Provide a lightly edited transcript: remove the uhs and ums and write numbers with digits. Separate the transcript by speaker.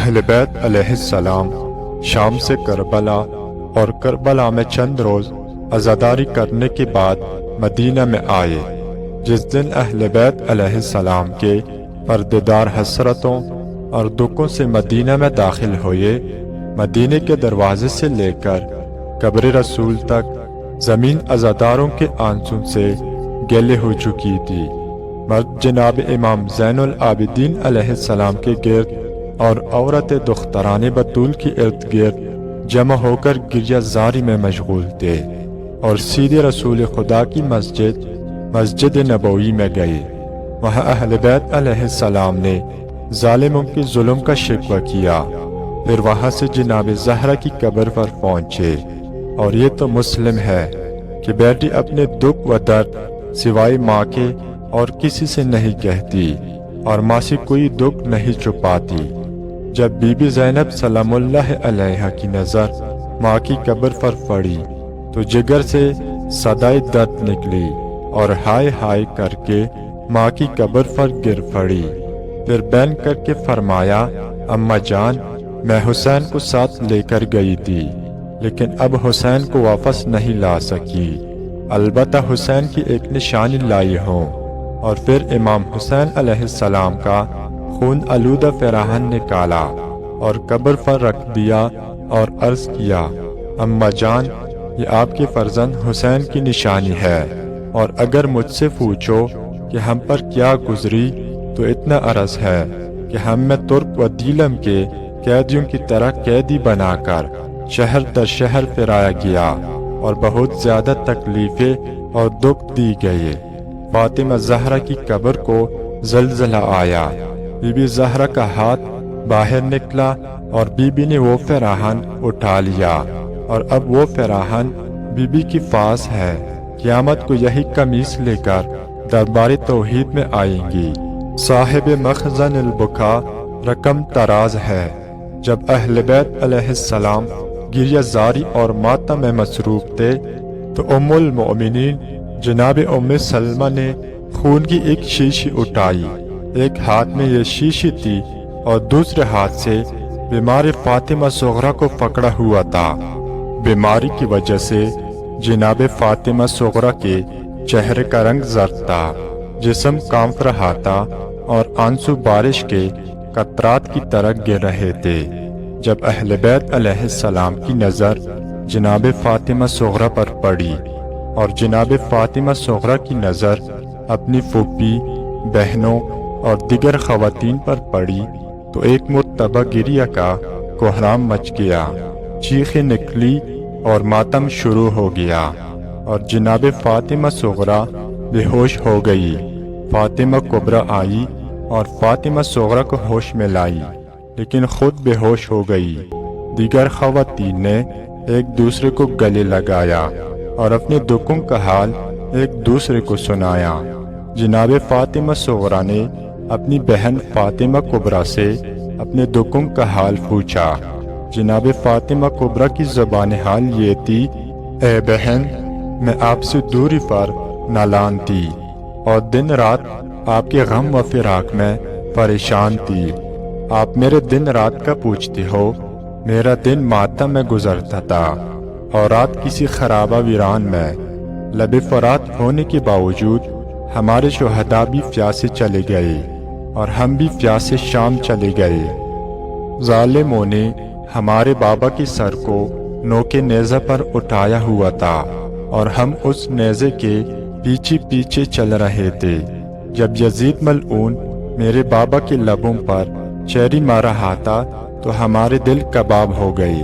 Speaker 1: اہل بیت علیہ السلام شام سے کربلا اور کربلا میں چند روز عزاداری کرنے کے بعد مدینہ میں آئے۔ جس دن اہل بیت علیہ السلام کے پردیدار حسرتوں اور دکھوں سے مدینہ میں داخل ہوئے، مدینے کے دروازے سے لے کر قبر رسول تک زمین عزاداروں کے آنسوں سے گیلے ہو چکی تھی۔ مرد جناب امام زین العابدین علیہ السلام کے گرد اور عورت دختران بطول کی ارد گرد جمع ہو کر گریہ زاری میں مشغول تھے، اور سیدھے رسول خدا کی مسجد نبوی میں گئے۔ وہاں اہل بیت علیہ السلام نے ظالموں کے ظلم کا شکوہ کیا، پھر وہاں سے جناب زہرا کی قبر پر پہنچے۔ اور یہ تو مسلم ہے کہ بیٹی اپنے دکھ و درد سوائے ماں کے اور کسی سے نہیں کہتی، اور ماں سے کوئی دکھ نہیں چھپاتی۔ جب بی بی زینب سلام اللہ علیہا کی نظر ماں کی قبر پر پڑی تو جگر سے صدائے درد نکلی اور ہائے ہائے کر کے ماں کی قبر پر گر پڑی۔ پھر بین کر کے فرمایا، اماں جان، میں حسین کو ساتھ لے کر گئی تھی، لیکن اب حسین کو واپس نہیں لا سکی، البتہ حسین کی ایک نشانی لائی ہوں۔ اور پھر امام حسین علیہ السلام کا خون آلودہ پیراہن نکالا اور قبر پر رکھ دیا اور عرض کیا، اماں جان، یہ آپ کے فرزند حسین کی نشانی ہے، اور اگر مجھ سے پوچھو کہ ہم پر کیا گزری تو اتنا عرض ہے کہ ہم میں ترک و دیلم کے قیدیوں کی طرح قیدی بنا کر شہر در شہر پھرایا گیا اور بہت زیادہ تکلیفیں اور دکھ دی گئے۔ فاطمہ زہرا کی قبر کو زلزلہ آیا، بی بی زہرا کا ہاتھ باہر نکلا اور بی بی نے وہ پیراہن اٹھا لیا، اور اب وہ پیراہن بی بی کی پاس ہے۔ قیامت کو یہی قمیص لے کر دربار توحید میں آئیں گی۔ صاحب مخزن البکا رقم تراز ہے۔ جب اہل بیت علیہ السلام گریہ زاری اور ماتم میں مصروف تھے تو ام المؤمنین جناب ام سلمہ نے خون کی ایک شیشی اٹھائی۔ ایک ہاتھ میں یہ شیشی تھی اور دوسرے ہاتھ سے بیمار فاطمہ صغرا کو پکڑا ہوا تھا۔ بیماری کی وجہ سے جناب فاطمہ صغرا کے چہرے کا رنگ زرد تھا، جسم کانپ رہا تھا اور آنسو بارش کے قطرات کی طرح گر رہے تھے۔ جب اہل بیت علیہ السلام کی نظر جناب فاطمہ صغرا پر پڑی اور جناب فاطمہ صغرا کی نظر اپنی پھوپھی، بہنوں اور دیگر خواتین پر پڑی تو ایک مرتبہ گریہ کا کوہرام مچ گیا، چیخیں نکلی اور ماتم شروع ہو گیا، اور جناب فاطمہ صغرا بے ہوش ہو گئی۔ فاطمہ کبریٰ آئی اور فاطمہ صغرا کو ہوش میں لائی، لیکن خود بے ہوش ہو گئی۔ دیگر خواتین نے ایک دوسرے کو گلے لگایا اور اپنے دکھوں کا حال ایک دوسرے کو سنایا۔ جناب فاطمہ صغرا نے اپنی بہن فاطمہ کبریٰ سے اپنے دکھوں کا حال پوچھا۔ جناب فاطمہ کبریٰ کی زبان حال یہ تھی، اے بہن، میں آپ سے دوری پر نالان تھی اور دن رات آپ کے غم و فراق میں پریشان تھی۔ آپ میرے دن رات کا پوچھتے ہو، میرا دن ماتم میں گزرتا تھا اور رات کسی خرابہ ویران میں۔ لب فرات ہونے کے باوجود ہمارے شہداء بھی پیاسے چلے گئے اور ہم بھی پیاسے شام چلے گئے۔ ظالموں نے ہمارے بابا کے سر کو نوکے نیزہ پر اٹھایا ہوا تھا اور ہم اس نیزے کے پیچھے پیچھے چل رہے تھے۔ جب یزید ملعون میرے بابا کے لبوں پر چیری مار رہا تھا تو ہمارے دل کباب ہو گئے۔